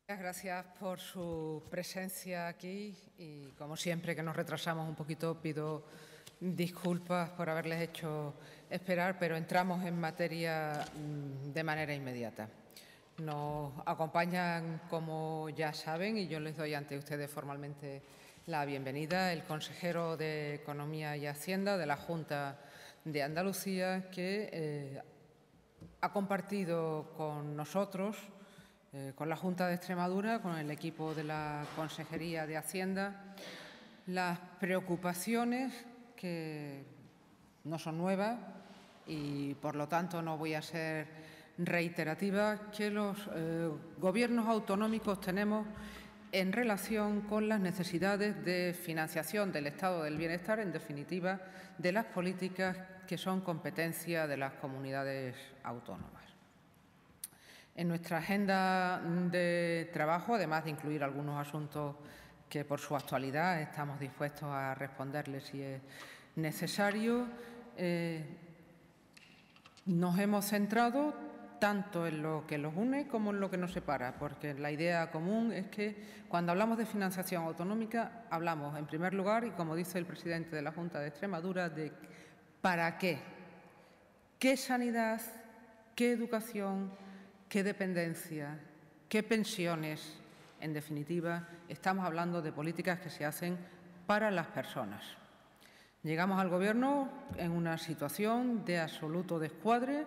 Muchas gracias por su presencia aquí y, como siempre, que nos retrasamos un poquito, pido disculpas por haberles hecho esperar, pero entramos en materia de manera inmediata. Nos acompañan, como ya saben, y yo les doy ante ustedes formalmente la bienvenida, el consejero de Economía y Hacienda de la Junta de Andalucía, que ha compartido con nosotros, con la Junta de Extremadura, con el equipo de la Consejería de Hacienda, las preocupaciones que no son nuevas y, por lo tanto, no voy a ser reiterativa, que los gobiernos autonómicos tenemos en relación con las necesidades de financiación del estado del bienestar, en definitiva, de las políticas que son competencia de las comunidades autónomas. En nuestra agenda de trabajo, además de incluir algunos asuntos que por su actualidad estamos dispuestos a responderles si es necesario, nos hemos centrado tanto en lo que los une como en lo que nos separa, porque la idea común es que cuando hablamos de financiación autonómica hablamos, en primer lugar, y como dice el presidente de la Junta de Extremadura, de ¿para qué? ¿Qué sanidad? ¿Qué educación? ¿Qué dependencia? ¿Qué pensiones? En definitiva, estamos hablando de políticas que se hacen para las personas. Llegamos al Gobierno en una situación de absoluto descuadre,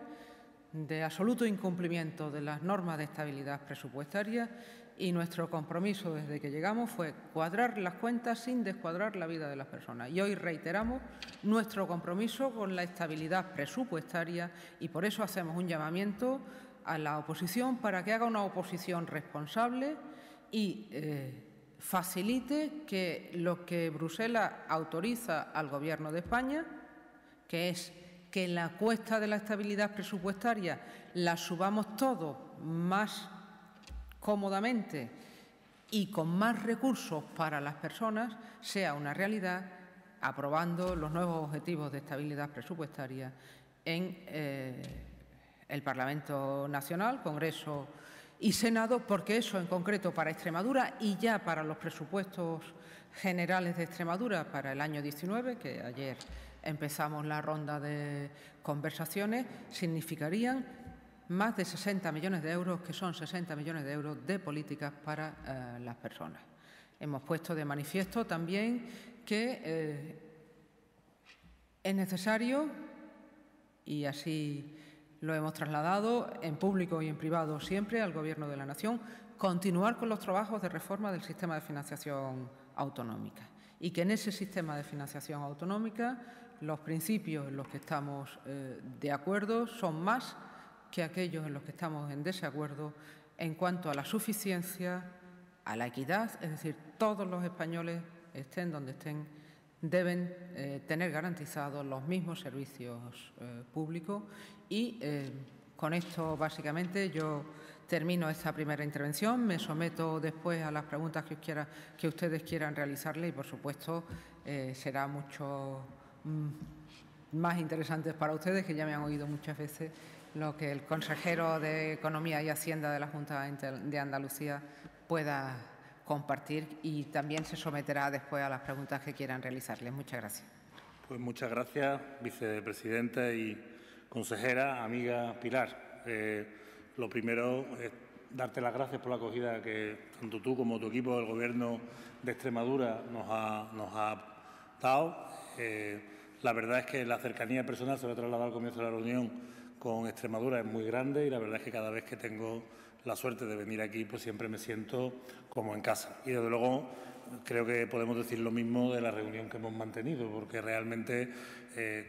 de absoluto incumplimiento de las normas de estabilidad presupuestaria, y nuestro compromiso desde que llegamos fue cuadrar las cuentas sin descuadrar la vida de las personas. Y hoy reiteramos nuestro compromiso con la estabilidad presupuestaria y por eso hacemos un llamamiento a la oposición para que haga una oposición responsable y facilite que lo que Bruselas autoriza al Gobierno de España, que es que la cuesta de la estabilidad presupuestaria la subamos todos más cómodamente y con más recursos para las personas, sea una realidad, aprobando los nuevos objetivos de estabilidad presupuestaria en el Parlamento Nacional, Congreso y Senado, porque eso en concreto para Extremadura y ya para los presupuestos generales de Extremadura para el año 19, que ayer empezamos la ronda de conversaciones, significarían más de 60 millones de euros, que son 60 millones de euros de políticas para las personas. Hemos puesto de manifiesto también que es necesario, y así lo hemos trasladado en público y en privado siempre al Gobierno de la Nación, continuar con los trabajos de reforma del sistema de financiación autonómica y que en ese sistema de financiación autonómica los principios en los que estamos de acuerdo son más que aquellos en los que estamos en desacuerdo en cuanto a la suficiencia, a la equidad, es decir, todos los españoles, estén donde estén, deben tener garantizados los mismos servicios públicos y con esto, básicamente, yo termino esta primera intervención. Me someto después a las preguntas que ustedes quieran realizarle y, por supuesto, será mucho más interesante para ustedes, que ya me han oído muchas veces, lo que el consejero de Economía y Hacienda de la Junta de Andalucía pueda compartir, y también se someterá después a las preguntas que quieran realizarles. Muchas gracias. Pues muchas gracias, vicepresidenta y consejera, amiga Pilar. Lo primero es darte las gracias por la acogida que tanto tú como tu equipo del Gobierno de Extremadura nos ha dado. La verdad es que la cercanía personal, se lo he trasladado al comienzo de la reunión, con Extremadura es muy grande, y la verdad es que cada vez que tengo la suerte de venir aquí, pues siempre me siento como en casa. Y desde luego creo que podemos decir lo mismo de la reunión que hemos mantenido, porque realmente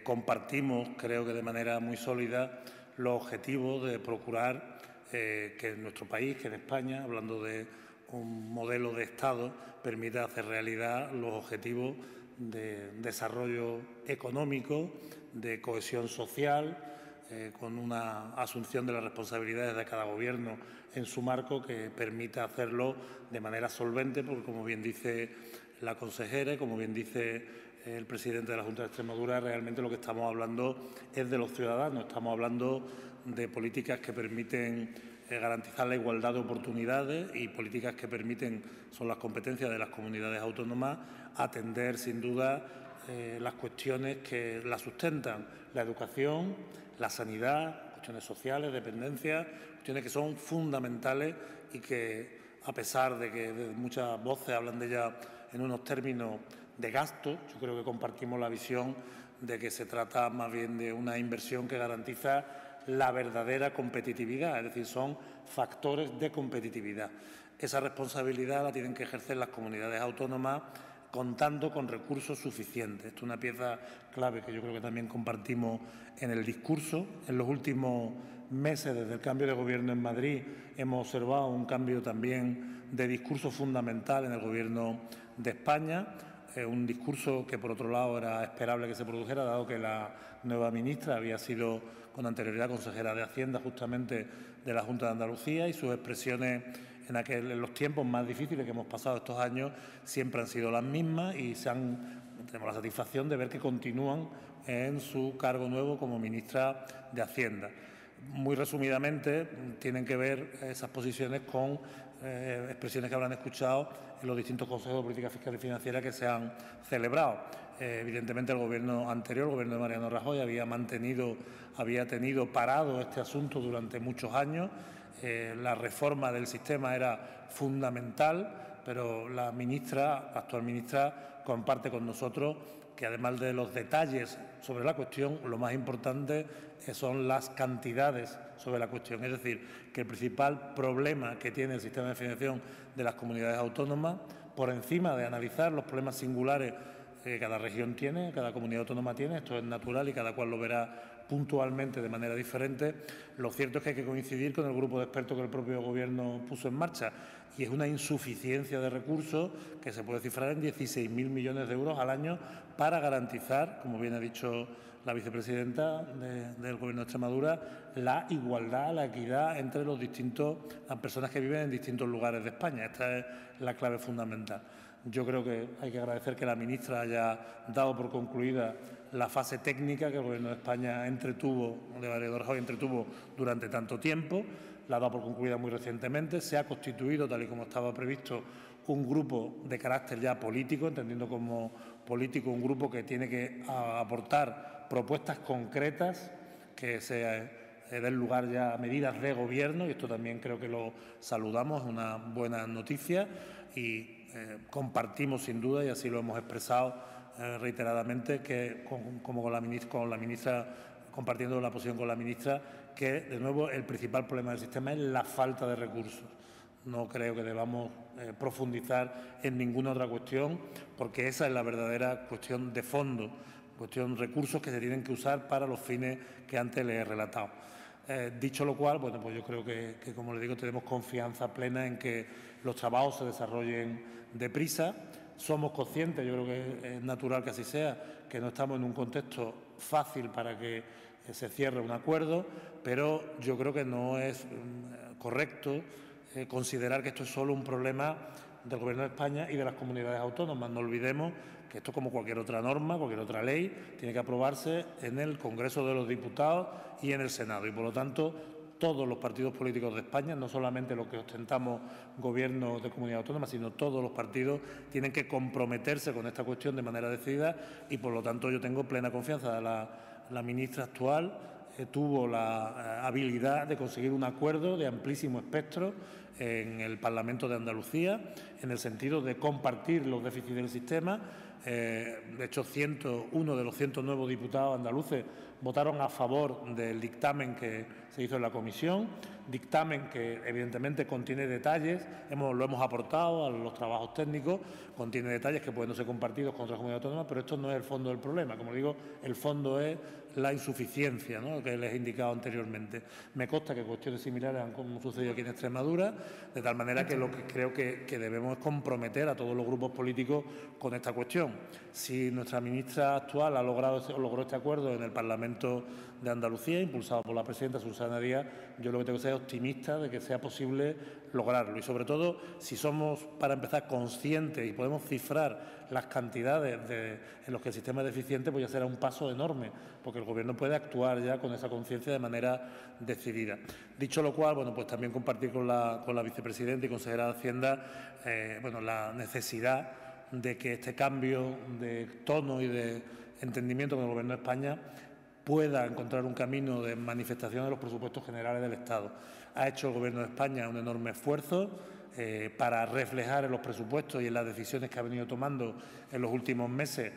compartimos, creo que de manera muy sólida, los objetivos de procurar que en nuestro país, que en España, hablando de un modelo de Estado, permita hacer realidad los objetivos de desarrollo económico, de cohesión social, con una asunción de las responsabilidades de cada Gobierno en su marco que permita hacerlo de manera solvente, porque, como bien dice la consejera y como bien dice el presidente de la Junta de Extremadura, realmente lo que estamos hablando es de los ciudadanos. Estamos hablando de políticas que permiten garantizar la igualdad de oportunidades y políticas que permiten, son las competencias de las comunidades autónomas, atender sin duda las cuestiones que la sustentan, la educación, la sanidad, cuestiones sociales, dependencias, cuestiones que son fundamentales y que, a pesar de que muchas voces hablan de ellas en unos términos de gasto, yo creo que compartimos la visión de que se trata más bien de una inversión que garantiza la verdadera competitividad, es decir, son factores de competitividad. Esa responsabilidad la tienen que ejercer las comunidades autónomas contando con recursos suficientes. Esto es una pieza clave que yo creo que también compartimos en el discurso. En los últimos meses, desde el cambio de Gobierno en Madrid, hemos observado un cambio también de discurso fundamental en el Gobierno de España. Un discurso que, por otro lado, era esperable que se produjera, dado que la nueva ministra había sido con anterioridad consejera de Hacienda justamente de la Junta de Andalucía, y sus expresiones en los tiempos más difíciles que hemos pasado estos años siempre han sido las mismas y tenemos la satisfacción de ver que continúan en su cargo nuevo como ministra de Hacienda. Muy resumidamente, tienen que ver esas posiciones con expresiones que habrán escuchado en los distintos consejos de política fiscal y financiera que se han celebrado. Evidentemente, el Gobierno anterior, el Gobierno de Mariano Rajoy, había tenido parado este asunto durante muchos años. La reforma del sistema era fundamental, pero la actual ministra, comparte con nosotros que, además de los detalles sobre la cuestión, lo más importante son las cantidades sobre la cuestión. Es decir, que el principal problema que tiene el sistema de financiación de las comunidades autónomas, por encima de analizar los problemas singulares que cada región tiene, cada comunidad autónoma tiene, esto es natural y cada cual lo verá puntualmente de manera diferente, lo cierto es que hay que coincidir con el grupo de expertos que el propio Gobierno puso en marcha, y es una insuficiencia de recursos que se puede cifrar en 16.000 millones de euros al año para garantizar, como bien ha dicho la vicepresidenta del Gobierno de Extremadura, la igualdad, la equidad entre las personas que viven en distintos lugares de España. Esta es la clave fundamental. Yo creo que hay que agradecer que la ministra haya dado por concluida la fase técnica que el Gobierno de España de Mariano Rajoy entretuvo durante tanto tiempo. La ha dado por concluida muy recientemente. Se ha constituido, tal y como estaba previsto, un grupo de carácter ya político, entendiendo como político un grupo que tiene que aportar propuestas concretas que se den lugar ya a medidas de Gobierno, y esto también creo que lo saludamos, es una buena noticia, y compartimos sin duda, y así lo hemos expresado reiteradamente, que con la ministra, compartiendo la posición con la ministra, que de nuevo el principal problema del sistema es la falta de recursos. No creo que debamos profundizar en ninguna otra cuestión, porque esa es la verdadera cuestión de fondo, cuestión de recursos que se tienen que usar para los fines que antes les he relatado. Dicho lo cual, bueno, pues yo creo que, como le digo, tenemos confianza plena en que los trabajos se desarrollen deprisa. Somos conscientes, yo creo que es natural que así sea, que no estamos en un contexto fácil para que se cierre un acuerdo, pero yo creo que no es correcto considerar que esto es solo un problema del Gobierno de España y de las comunidades autónomas. No olvidemos que esto, como cualquier otra norma, cualquier otra ley, tiene que aprobarse en el Congreso de los Diputados y en el Senado. Y, por lo tanto, todos los partidos políticos de España, no solamente los que ostentamos gobiernos de comunidad autónoma, sino todos los partidos, tienen que comprometerse con esta cuestión de manera decidida, y, por lo tanto, yo tengo plena confianza. La ministra actual tuvo la habilidad de conseguir un acuerdo de amplísimo espectro en el Parlamento de Andalucía, en el sentido de compartir los déficits del sistema. De hecho, 101 de los 109 diputados andaluces votaron a favor del dictamen que se hizo en la comisión, dictamen que evidentemente contiene detalles, lo hemos aportado a los trabajos técnicos, contiene detalles que pueden no ser compartidos con otras comunidades autónomas, pero esto no es el fondo del problema. Como digo, el fondo es la insuficiencia, ¿no?, que les he indicado anteriormente. Me consta que cuestiones similares han sucedido aquí en Extremadura, de tal manera que lo que creo que debemos es comprometer a todos los grupos políticos con esta cuestión. Si nuestra ministra actual logró este acuerdo en el Parlamento de Andalucía, impulsado por la presidenta Susana Díaz, yo lo que tengo que ser optimista de que sea posible lograrlo. Y sobre todo, si somos, para empezar, conscientes y podemos cifrar las cantidades en los que el sistema es deficiente, pues ya será un paso enorme, porque el Gobierno puede actuar ya con esa conciencia de manera decidida. Dicho lo cual, bueno, pues también compartir con la vicepresidenta y consejera de Hacienda la necesidad de que este cambio de tono y de entendimiento con el Gobierno de España pueda encontrar un camino de manifestación de los presupuestos generales del Estado. Ha hecho el Gobierno de España un enorme esfuerzo para reflejar en los presupuestos y en las decisiones que ha venido tomando en los últimos meses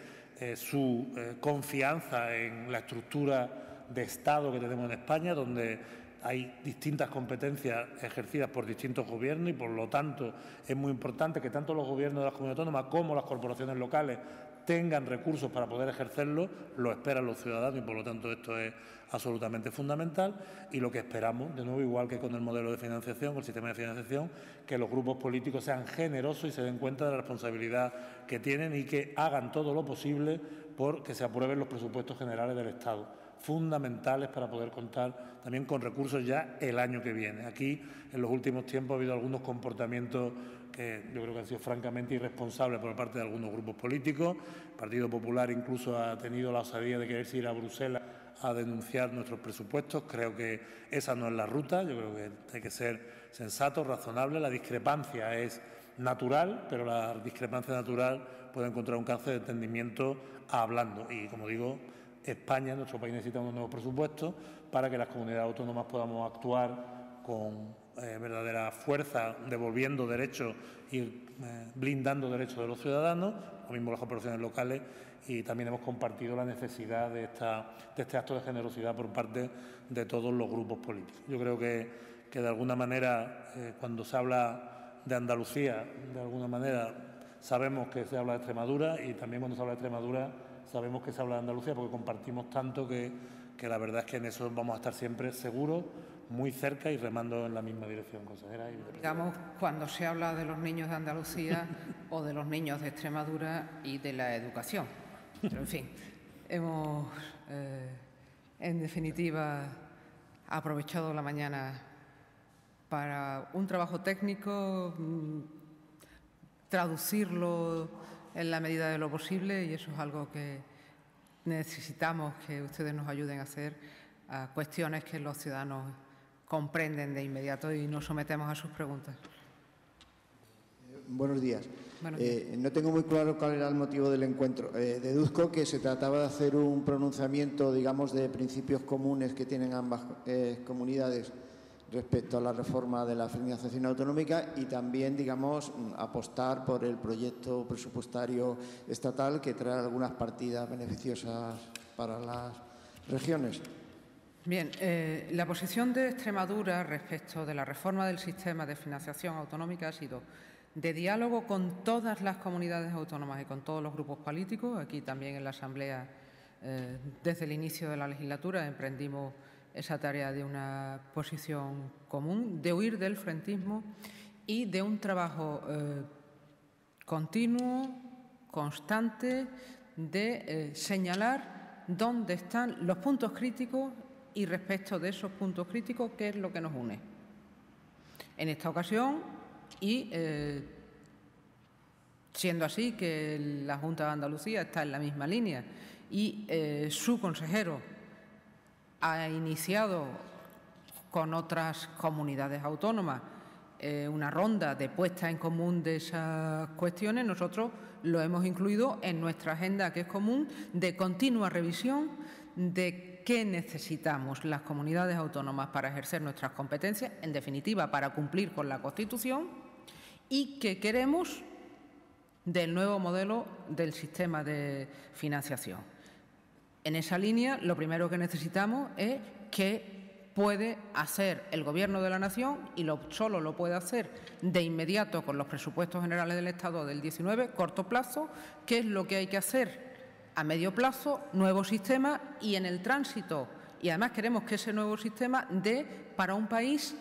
su confianza en la estructura de Estado que tenemos en España, donde hay distintas competencias ejercidas por distintos gobiernos y, por lo tanto, es muy importante que tanto los gobiernos de las comunidades autónomas como las corporaciones locales tengan recursos para poder ejercerlo. Lo esperan los ciudadanos y, por lo tanto, esto es absolutamente fundamental. Y lo que esperamos, de nuevo, igual que con el modelo de financiación, con el sistema de financiación, que los grupos políticos sean generosos y se den cuenta de la responsabilidad que tienen y que hagan todo lo posible por que se aprueben los presupuestos generales del Estado, fundamentales para poder contar también con recursos ya el año que viene. Aquí, en los últimos tiempos, ha habido algunos comportamientos que yo creo que han sido francamente irresponsables por parte de algunos grupos políticos. El Partido Popular incluso ha tenido la osadía de quererse ir a Bruselas a denunciar nuestros presupuestos. Creo que esa no es la ruta. Yo creo que hay que ser sensato, razonable. La discrepancia es natural, pero la discrepancia natural puede encontrar un cauce de entendimiento hablando. Y, como digo, España, nuestro país, necesita unos nuevos presupuestos para que las comunidades autónomas podamos actuar con verdadera fuerza, devolviendo derechos y blindando derechos de los ciudadanos, lo mismo las corporaciones locales, y también hemos compartido la necesidad de este acto de generosidad por parte de todos los grupos políticos. Yo creo que de alguna manera, cuando se habla de Andalucía, de alguna manera sabemos que se habla de Extremadura, y también cuando se habla de Extremadura sabemos que se habla de Andalucía, porque compartimos tanto que la verdad es que en eso vamos a estar siempre seguros, muy cerca y remando en la misma dirección, consejera. Digamos, cuando se habla de los niños de Andalucía o de los niños de Extremadura y de la educación. Pero, en fin, hemos, en definitiva, aprovechado la mañana para un trabajo técnico, traducirlo en la medida de lo posible, y eso es algo que necesitamos que ustedes nos ayuden a hacer, a cuestiones que los ciudadanos comprenden de inmediato, y nos sometemos a sus preguntas. Buenos días. Buenos días. No tengo muy claro cuál era el motivo del encuentro. Deduzco que se trataba de hacer un pronunciamiento, digamos, de principios comunes que tienen ambas comunidades respecto a la reforma de la financiación autonómica, y también, digamos, apostar por el proyecto presupuestario estatal que trae algunas partidas beneficiosas para las regiones. Bien, la posición de Extremadura respecto de la reforma del sistema de financiación autonómica ha sido de diálogo con todas las comunidades autónomas y con todos los grupos políticos. Aquí también en la Asamblea, desde el inicio de la legislatura, emprendimos esa tarea de una posición común, de huir del frentismo y de un trabajo continuo, constante, de señalar dónde están los puntos críticos y, respecto de esos puntos críticos, qué es lo que nos une. En esta ocasión, y siendo así que la Junta de Andalucía está en la misma línea y su consejero ha iniciado con otras comunidades autónomas una ronda de puesta en común de esas cuestiones, nosotros lo hemos incluido en nuestra agenda, que es común, de continua revisión de qué necesitamos las comunidades autónomas para ejercer nuestras competencias, en definitiva, para cumplir con la Constitución, y qué queremos del nuevo modelo del sistema de financiación. En esa línea, lo primero que necesitamos es qué puede hacer el Gobierno de la Nación, y solo lo puede hacer de inmediato con los presupuestos generales del Estado del 19, corto plazo, qué es lo que hay que hacer a medio plazo, nuevo sistema, y en el tránsito. Y además queremos que ese nuevo sistema dé para un país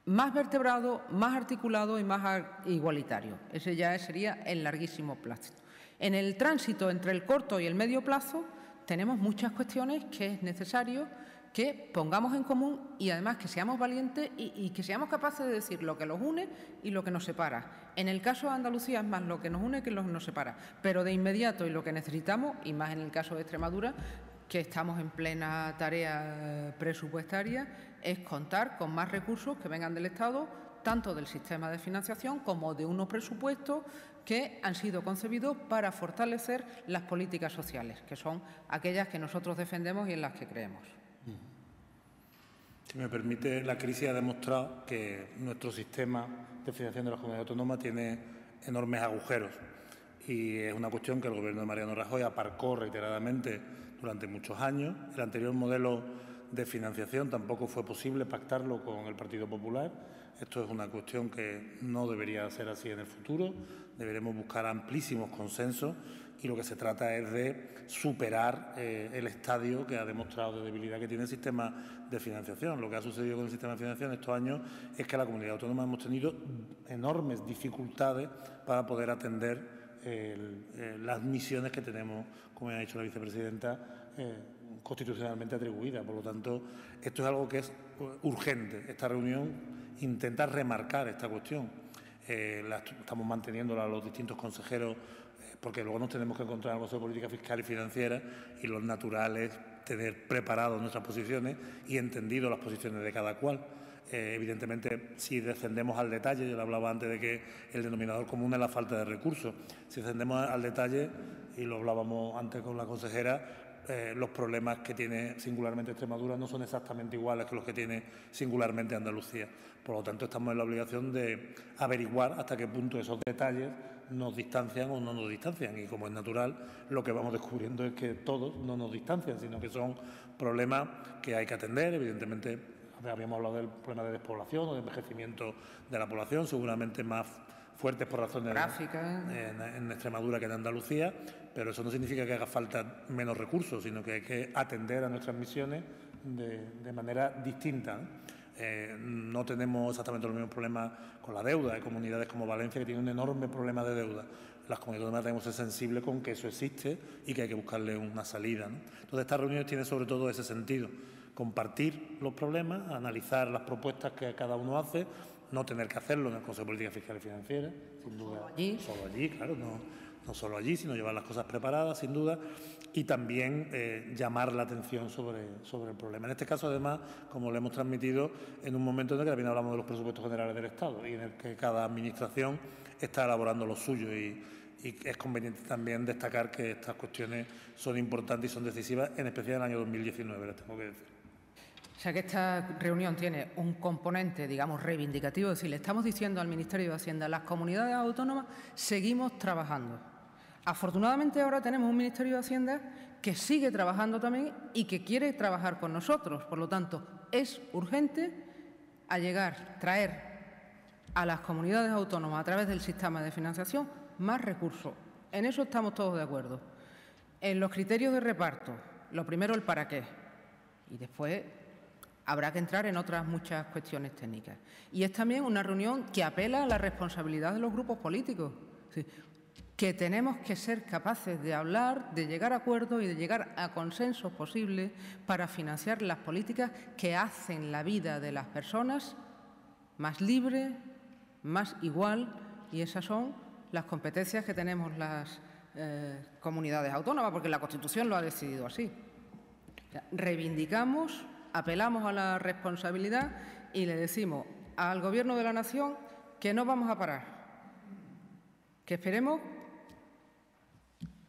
más vertebrado, más articulado y más igualitario. Ese ya sería el larguísimo plazo. En el tránsito entre el corto y el medio plazo tenemos muchas cuestiones que es necesario que pongamos en común y además que seamos valientes y que seamos capaces de decir lo que los une y lo que nos separa. En el caso de Andalucía es más lo que nos une que lo que nos separa, pero de inmediato y lo que necesitamos, y más en el caso de Extremadura, que estamos en plena tarea presupuestaria, es contar con más recursos que vengan del Estado, tanto del sistema de financiación como de unos presupuestos que han sido concebidos para fortalecer las políticas sociales, que son aquellas que nosotros defendemos y en las que creemos. Si me permite, la crisis ha demostrado que nuestro sistema de financiación de las comunidades autónomas tiene enormes agujeros y es una cuestión que el Gobierno de Mariano Rajoy aparcó reiteradamente durante muchos años. El anterior modelo de financiación tampoco fue posible pactarlo con el Partido Popular. Esto es una cuestión que no debería ser así en el futuro. Deberemos buscar amplísimos consensos y lo que se trata es de superar el estadio que ha demostrado de debilidad que tiene el sistema de financiación. Lo que ha sucedido con el sistema de financiación estos años es que la comunidad autónoma hemos tenido enormes dificultades para poder atender las misiones que tenemos, como ha dicho la vicepresidenta, constitucionalmente atribuidas. Por lo tanto, esto es algo que es urgente. Esta reunión intenta remarcar esta cuestión. Estamos manteniéndola los distintos consejeros porque luego nos tenemos que encontrar en el Consejo de Política Fiscal y Financiera y lo natural es tener preparadas nuestras posiciones y entendido las posiciones de cada cual. Evidentemente, si descendemos al detalle, yo le hablaba antes de que el denominador común es la falta de recursos. Si descendemos al detalle, y lo hablábamos antes con la consejera, los problemas que tiene singularmente Extremadura no son exactamente iguales que los que tiene singularmente Andalucía. Por lo tanto, estamos en la obligación de averiguar hasta qué punto esos detalles nos distancian o no nos distancian. Y como es natural, lo que vamos descubriendo es que todos no nos distancian, sino que son problemas que hay que atender. Evidentemente, habíamos hablado del problema de despoblación o de envejecimiento de la población, seguramente más fuertes por razones en Extremadura que en Andalucía, pero eso no significa que haga falta menos recursos, sino que hay que atender a nuestras misiones de manera distinta. No tenemos exactamente los mismos problemas con la deuda. Hay comunidades como Valencia que tienen un enorme problema de deuda. Las comunidades autónomas tenemos que ser sensibles con que eso existe y que hay que buscarle una salida, ¿no? Entonces, estas reuniones tienen sobre todo ese sentido: compartir los problemas, analizar las propuestas que cada uno hace, no tener que hacerlo en el Consejo de Política Fiscal y Financiera, sin duda, solo allí, claro, no solo allí, sino llevar las cosas preparadas, sin duda, y también llamar la atención sobre el problema. En este caso, además, como le hemos transmitido, en un momento en el que también hablamos de los presupuestos generales del Estado y en el que cada administración está elaborando lo suyo y es conveniente también destacar que estas cuestiones son importantes y son decisivas, en especial en el año 2019, les tengo que decir. O sea que esta reunión tiene un componente, digamos, reivindicativo, es decir, le estamos diciendo al Ministerio de Hacienda, las comunidades autónomas seguimos trabajando. Afortunadamente ahora tenemos un Ministerio de Hacienda que sigue trabajando también y que quiere trabajar con nosotros. Por lo tanto, es urgente traer a las comunidades autónomas a través del sistema de financiación más recursos. En eso estamos todos de acuerdo. En los criterios de reparto, lo primero el para qué y después habrá que entrar en otras muchas cuestiones técnicas. Y es también una reunión que apela a la responsabilidad de los grupos políticos, que tenemos que ser capaces de hablar, de llegar a acuerdos y de llegar a consensos posibles para financiar las políticas que hacen la vida de las personas más libre, más igual, y esas son las competencias que tenemos las comunidades autónomas, porque la Constitución lo ha decidido así. Reivindicamos, apelamos a la responsabilidad y le decimos al Gobierno de la Nación que no vamos a parar, que esperemos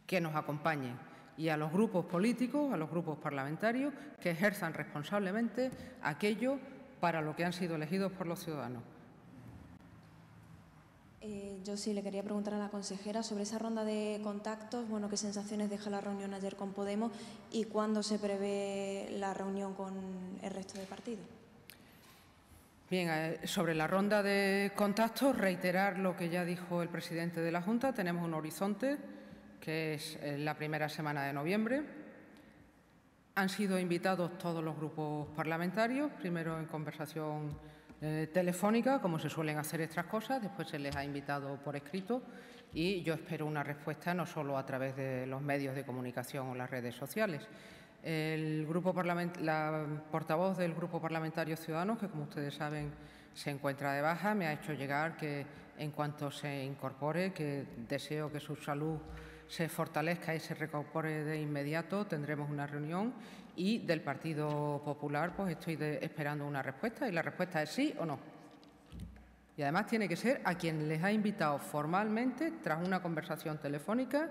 que nos acompañen, y a los grupos políticos, a los grupos parlamentarios, que ejerzan responsablemente aquello para lo que han sido elegidos por los ciudadanos. Yo sí le quería preguntar a la consejera sobre esa ronda de contactos, bueno, qué sensaciones deja la reunión ayer con Podemos y cuándo se prevé la reunión con el resto de partidos. Bien, sobre la ronda de contactos, reiterar lo que ya dijo el presidente de la Junta. Tenemos un horizonte que es la primera semana de noviembre. Han sido invitados todos los grupos parlamentarios, primero en conversación telefónica, como se suelen hacer estas cosas. Después se les ha invitado por escrito y yo espero una respuesta no solo a través de los medios de comunicación o las redes sociales. La portavoz del Grupo Parlamentario Ciudadanos, que como ustedes saben se encuentra de baja, me ha hecho llegar que en cuanto se incorpore, que deseo que su salud se fortalezca y se recupere de inmediato, tendremos una reunión. Y del Partido Popular pues estoy esperando una respuesta, y la respuesta es sí o no. Y además tiene que ser a quien les ha invitado formalmente, tras una conversación telefónica,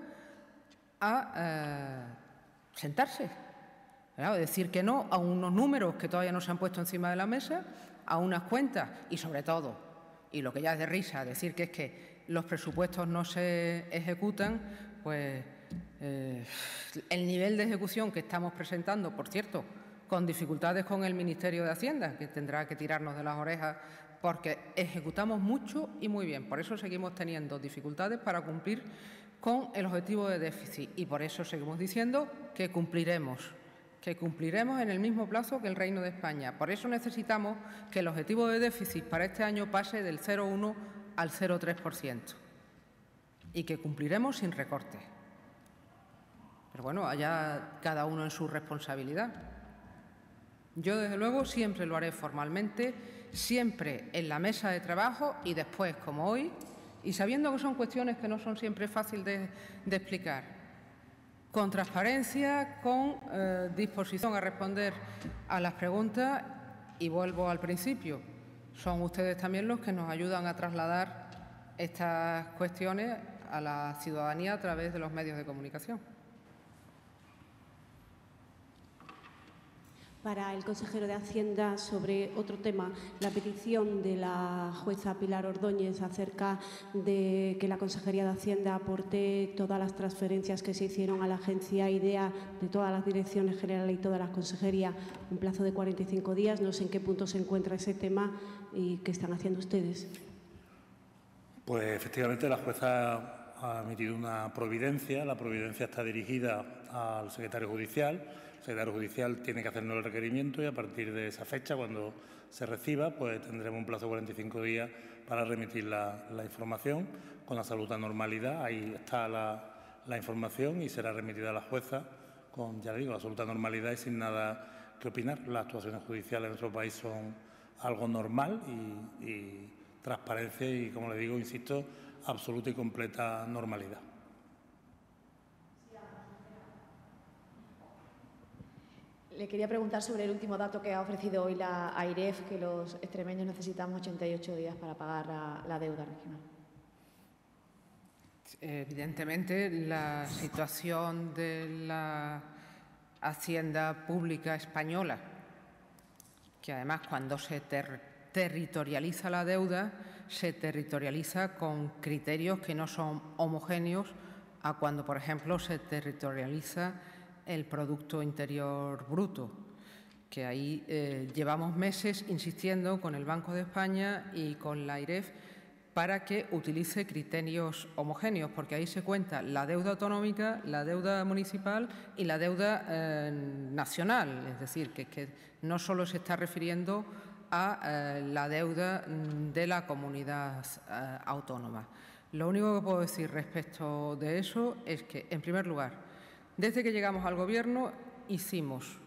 a sentarse. Claro, decir que no a unos números que todavía no se han puesto encima de la mesa, a unas cuentas y, sobre todo, y lo que ya es de risa, decir que es que los presupuestos no se ejecutan, pues el nivel de ejecución que estamos presentando, por cierto, con dificultades con el Ministerio de Hacienda, que tendrá que tirarnos de las orejas porque ejecutamos mucho y muy bien. Por eso seguimos teniendo dificultades para cumplir con el objetivo de déficit y por eso seguimos diciendo que cumpliremos en el mismo plazo que el Reino de España. Por eso necesitamos que el objetivo de déficit para este año pase del 0,1 al 0,3% y que cumpliremos sin recortes. Pero bueno, allá cada uno en su responsabilidad. Yo, desde luego, siempre lo haré formalmente, siempre en la mesa de trabajo y después, como hoy, y sabiendo que son cuestiones que no son siempre fáciles de explicar, con transparencia, con disposición a responder a las preguntas. Y vuelvo al principio, son ustedes también los que nos ayudan a trasladar estas cuestiones a la ciudadanía a través de los medios de comunicación. Para el consejero de Hacienda, sobre otro tema, la petición de la jueza Pilar Ordóñez acerca de que la Consejería de Hacienda aporte todas las transferencias que se hicieron a la agencia IDEA de todas las direcciones generales y todas las consejerías en un plazo de 45 días. No sé en qué punto se encuentra ese tema y qué están haciendo ustedes. Pues efectivamente la jueza ha emitido una providencia. La providencia está dirigida al secretario judicial. El secretario judicial tiene que hacernos el requerimiento y a partir de esa fecha, cuando se reciba, pues tendremos un plazo de 45 días para remitir la información con absoluta normalidad. Ahí está la información y será remitida a la jueza con, ya le digo, absoluta normalidad y sin nada que opinar. Las actuaciones judiciales en nuestro país son algo normal y transparencia y, como le digo, insisto, absoluta y completa normalidad. Le quería preguntar sobre el último dato que ha ofrecido hoy la AIREF, que los extremeños necesitamos 88 días para pagar la deuda regional. Evidentemente, la situación de la Hacienda Pública española, que además cuando se territorializa la deuda, se territorializa con criterios que no son homogéneos a cuando, por ejemplo, se territorializa el Producto Interior Bruto, que ahí llevamos meses insistiendo con el Banco de España y con la AIREF para que utilice criterios homogéneos, porque ahí se cuenta la deuda autonómica, la deuda municipal y la deuda nacional, es decir, que no solo se está refiriendo a la deuda de la comunidad autónoma. Lo único que puedo decir respecto de eso es que, en primer lugar, desde que llegamos al Gobierno hicimos,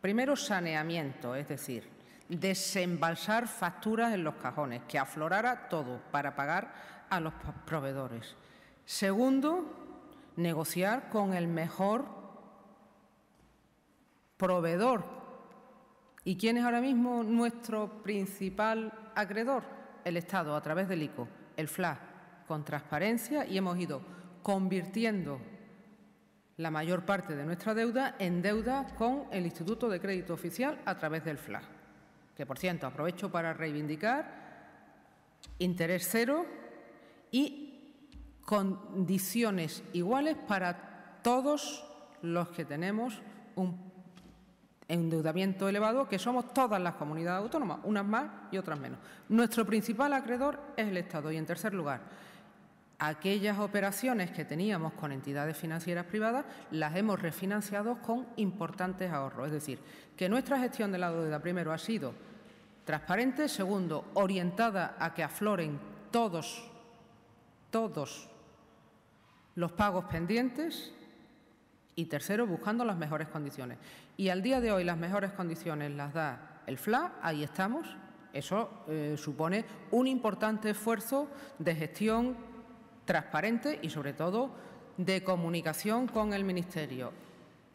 primero, saneamiento, es decir, desembalsar facturas en los cajones, que aflorara todo para pagar a los proveedores. Segundo, negociar con el mejor proveedor. ¿Y quién es ahora mismo nuestro principal acreedor? El Estado, a través del ICO, el FLA, con transparencia, y hemos ido convirtiendo la mayor parte de nuestra deuda en deuda con el Instituto de Crédito Oficial a través del FLA, que, por cierto, aprovecho para reivindicar interés cero y condiciones iguales para todos los que tenemos un endeudamiento elevado, que somos todas las comunidades autónomas, unas más y otras menos. Nuestro principal acreedor es el Estado y, en tercer lugar, aquellas operaciones que teníamos con entidades financieras privadas las hemos refinanciado con importantes ahorros. Es decir, que nuestra gestión de la deuda primero ha sido transparente. Segundo, orientada a que afloren todos los pagos pendientes. Y tercero, buscando las mejores condiciones. Y al día de hoy las mejores condiciones las da el FLA, ahí estamos. Eso supone un importante esfuerzo de gestión transparente y, sobre todo, de comunicación con el Ministerio.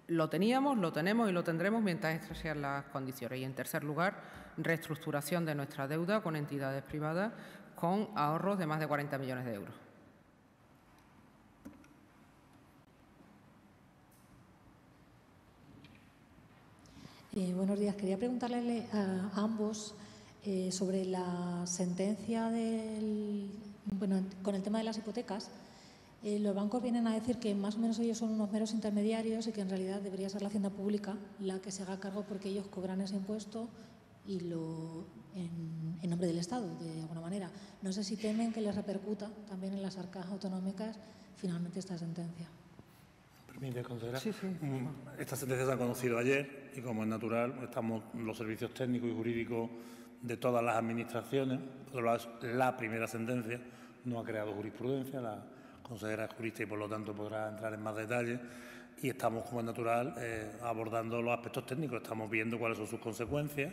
Lo teníamos, lo tenemos y lo tendremos mientras estas sean las condiciones. Y, en tercer lugar, reestructuración de nuestra deuda con entidades privadas con ahorros de más de 40 millones de euros. Buenos días. Quería preguntarle a ambos sobre la sentencia con el tema de las hipotecas. Los bancos vienen a decir que más o menos ellos son unos meros intermediarios y que en realidad debería ser la Hacienda Pública la que se haga cargo porque ellos cobran ese impuesto y en nombre del Estado, de alguna manera. No sé si temen que les repercuta también en las arcas autonómicas finalmente esta sentencia. ¿Permite, consejera? Sí. Esta sentencia se ha conocido ayer y, como es natural, estamos los servicios técnicos y jurídicos de todas las administraciones. La primera sentencia no ha creado jurisprudencia, la consejera es jurista y, por lo tanto, podrá entrar en más detalles. Y estamos, como es natural, abordando los aspectos técnicos. Estamos viendo cuáles son sus consecuencias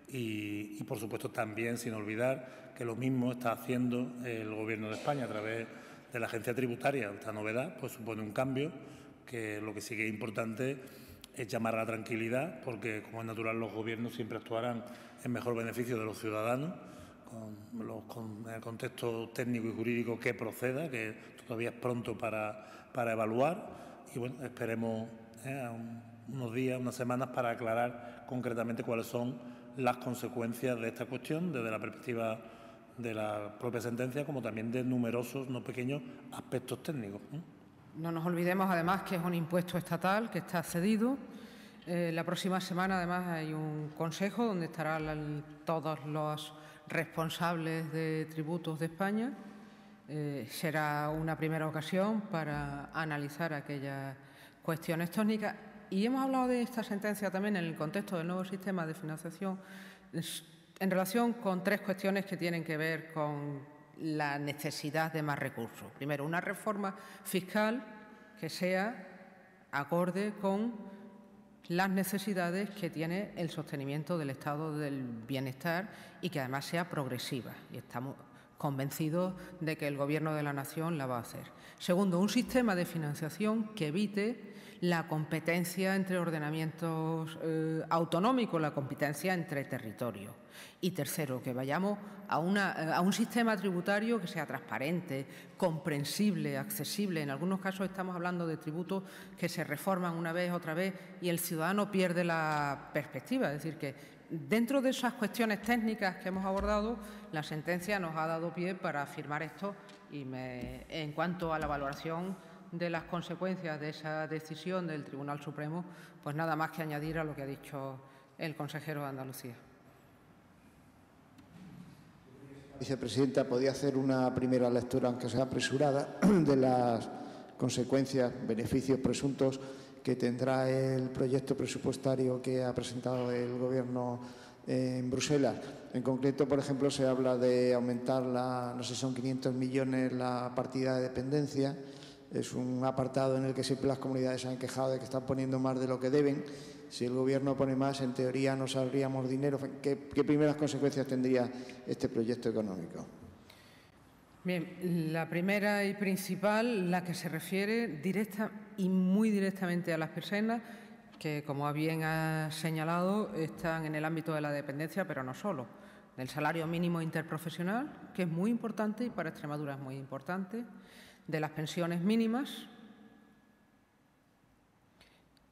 y, por supuesto, también sin olvidar que lo mismo está haciendo el Gobierno de España a través de la agencia tributaria. Esta novedad pues supone un cambio que lo que sí que es importante es llamar a la tranquilidad, porque, como es natural, los gobiernos siempre actuarán en mejor beneficio de los ciudadanos, con el contexto técnico y jurídico que proceda, que todavía es pronto para evaluar. Y, bueno, esperemos unos días, unas semanas, para aclarar concretamente cuáles son las consecuencias de esta cuestión, desde la perspectiva de la propia sentencia, como también de numerosos, no pequeños, aspectos técnicos. No nos olvidemos, además, que es un impuesto estatal que está cedido. La próxima semana, además, hay un consejo donde estarán todos los responsables de tributos de España. Será una primera ocasión para analizar aquellas cuestiones técnicas. Y hemos hablado de esta sentencia también en el contexto del nuevo sistema de financiación en relación con tres cuestiones que tienen que ver con la necesidad de más recursos. Primero, una reforma fiscal que sea acorde con las necesidades que tiene el sostenimiento del estado del bienestar y que además sea progresiva. Y estamos convencidos de que el Gobierno de la Nación la va a hacer. Segundo, un sistema de financiación que evite la competencia entre ordenamientos autonómicos, la competencia entre territorios. Y tercero, que vayamos a un sistema tributario que sea transparente, comprensible, accesible. En algunos casos estamos hablando de tributos que se reforman una vez, otra vez, y el ciudadano pierde la perspectiva. Es decir, que dentro de esas cuestiones técnicas que hemos abordado, la sentencia nos ha dado pie para afirmar esto. Y en cuanto a la valoración de las consecuencias de esa decisión del Tribunal Supremo, pues nada más que añadir a lo que ha dicho el consejero de Andalucía. Vicepresidenta, ¿podría hacer una primera lectura, aunque sea apresurada, de las consecuencias, beneficios presuntos que tendrá el proyecto presupuestario que ha presentado el Gobierno en Bruselas? En concreto, por ejemplo, se habla de aumentar no sé si son 500 millones la partida de dependencia. Es un apartado en el que siempre las comunidades se han quejado de que están poniendo más de lo que deben. Si el Gobierno pone más, en teoría no saldríamos dinero. ¿Qué primeras consecuencias tendría este proyecto económico? Bien, la primera y principal, la que se refiere directa y muy directamente a las personas que, como bien ha señalado, están en el ámbito de la dependencia, pero no solo, del salario mínimo interprofesional, que es muy importante y para Extremadura es muy importante, de las pensiones mínimas.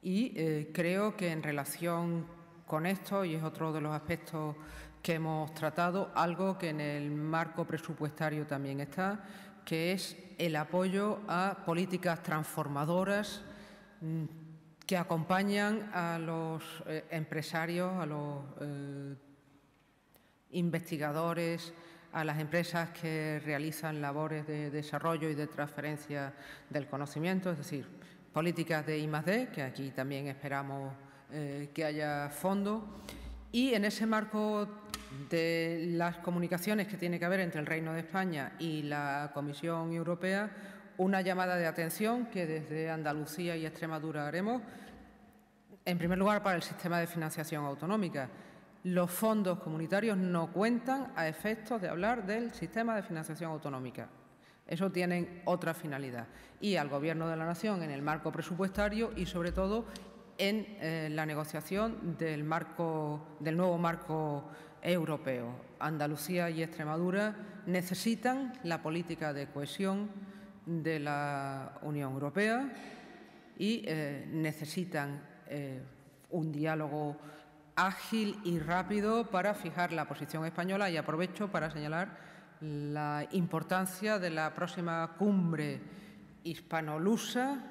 Y creo que en relación con esto, y es otro de los aspectos que hemos tratado, algo que en el marco presupuestario también está, que es el apoyo a políticas transformadoras que acompañan a los empresarios, a los investigadores, a las empresas que realizan labores de desarrollo y de transferencia del conocimiento, es decir, políticas de I+D, que aquí también esperamos que haya fondos. Y en ese marco de las comunicaciones que tiene que haber entre el Reino de España y la Comisión Europea, una llamada de atención que desde Andalucía y Extremadura haremos. En primer lugar, para el sistema de financiación autonómica. Los fondos comunitarios no cuentan a efectos de hablar del sistema de financiación autonómica. Eso tienen otra finalidad. Y al Gobierno de la Nación en el marco presupuestario y, sobre todo, en la negociación del nuevo marco europeo. Andalucía y Extremadura necesitan la política de cohesión de la Unión Europea y necesitan un diálogo ágil y rápido para fijar la posición española, y aprovecho para señalar la importancia de la próxima cumbre hispanolusa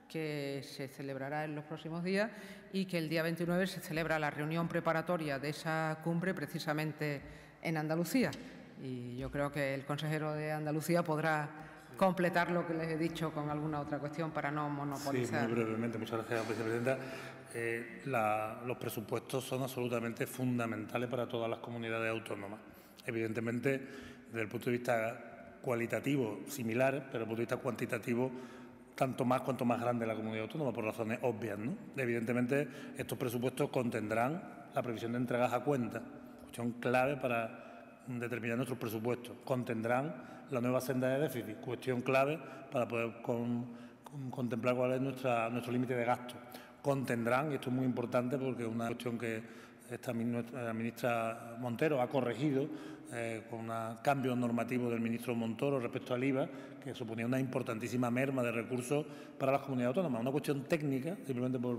que se celebrará en los próximos días y que el día 29 se celebra la reunión preparatoria de esa cumbre precisamente en Andalucía. Y yo creo que el consejero de Andalucía podrá completar lo que les he dicho con alguna otra cuestión para no monopolizar. Sí, muy brevemente. Muchas gracias, vicepresidenta. Los presupuestos son absolutamente fundamentales para todas las comunidades autónomas. Evidentemente, desde el punto de vista cualitativo, similar, pero desde el punto de vista cuantitativo, tanto más cuanto más grande la comunidad autónoma, por razones obvias, ¿no? Evidentemente, estos presupuestos contendrán la previsión de entregas a cuenta, cuestión clave para determinar nuestros presupuestos. Contendrán la nueva senda de déficit, cuestión clave para poder contemplar cuál es nuestro límite de gasto. Contendrán, y esto es muy importante porque es una cuestión que la ministra Montero ha corregido con un cambio normativo del ministro Montoro respecto al IVA, que suponía una importantísima merma de recursos para las comunidades autónomas. Una cuestión técnica, simplemente por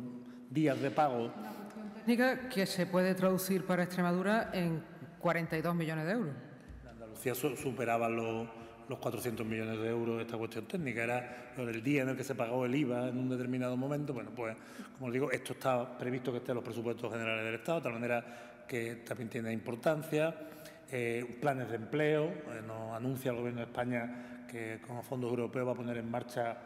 días de pago. Una cuestión técnica que se puede traducir para Extremadura en 42 millones de euros. Andalucía superaba los 400 millones de euros esta cuestión técnica. Era el día en el que se pagó el IVA en un determinado momento. Bueno, pues, como os digo, esto está previsto que esté en los presupuestos generales del Estado, de tal manera que también tiene importancia. Planes de empleo. Nos anuncia el Gobierno de España que con los fondos europeos va a poner en marcha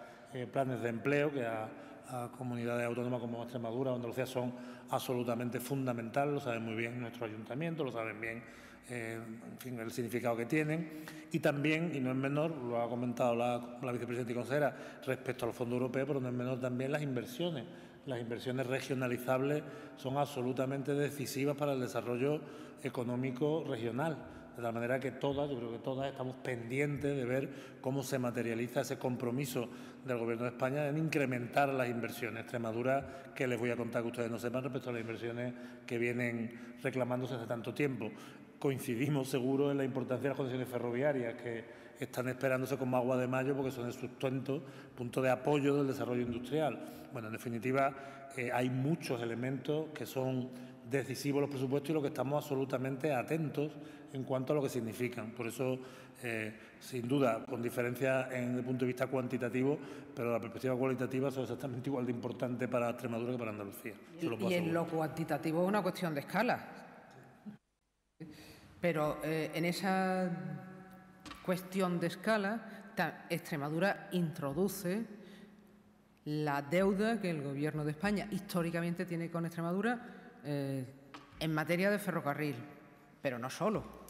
planes de empleo que a comunidades autónomas como Extremadura o Andalucía son absolutamente fundamentales. Lo saben muy bien nuestros ayuntamientos, lo saben bien en fin, el significado que tienen. Y también, y no es menor, lo ha comentado la vicepresidenta y consejera, respecto a los fondos europeos, pero no es menor también las inversiones. Las inversiones regionalizables son absolutamente decisivas para el desarrollo económico regional. De tal manera que yo creo que todas estamos pendientes de ver cómo se materializa ese compromiso del Gobierno de España en incrementar las inversiones. Extremadura, que les voy a contar que ustedes no sepan respecto a las inversiones que vienen reclamándose hace tanto tiempo. Coincidimos seguro en la importancia de las conexiones ferroviarias que están esperándose como agua de mayo porque son el sustento, punto de apoyo del desarrollo industrial. Bueno, en definitiva, hay muchos elementos que son decisivos los presupuestos y lo que estamos absolutamente atentos en cuanto a lo que significan. Por eso, sin duda, con diferencia en el punto de vista cuantitativo, pero la perspectiva cualitativa es exactamente igual de importante para Extremadura que para Andalucía. Y en lo cuantitativo es una cuestión de escala. Pero en esa cuestión de escala, Extremadura introduce la deuda que el Gobierno de España históricamente tiene con Extremadura en materia de ferrocarril, pero no solo.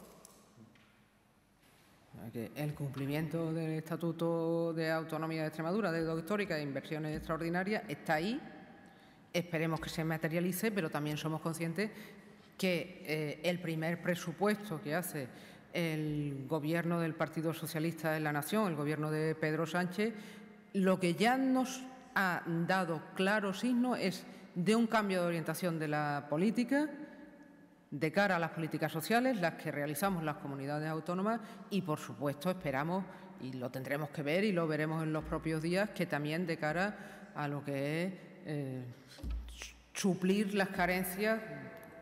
El cumplimiento del Estatuto de Autonomía de Extremadura, deuda histórica e inversiones extraordinarias, está ahí. Esperemos que se materialice, pero también somos conscientes que el primer presupuesto que hace el Gobierno del Partido Socialista de la Nación, el Gobierno de Pedro Sánchez, lo que ya nos ha dado claro signo es de un cambio de orientación de la política de cara a las políticas sociales, las que realizamos las comunidades autónomas y, por supuesto, esperamos, y lo tendremos que ver y lo veremos en los propios días, que también de cara a lo que es suplir las carencias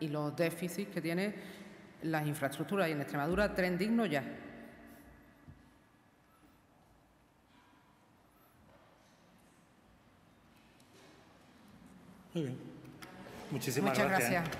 y los déficits que tiene las infraestructuras. Y en Extremadura, tren digno ya. Muy bien. Muchísimas gracias. gracias.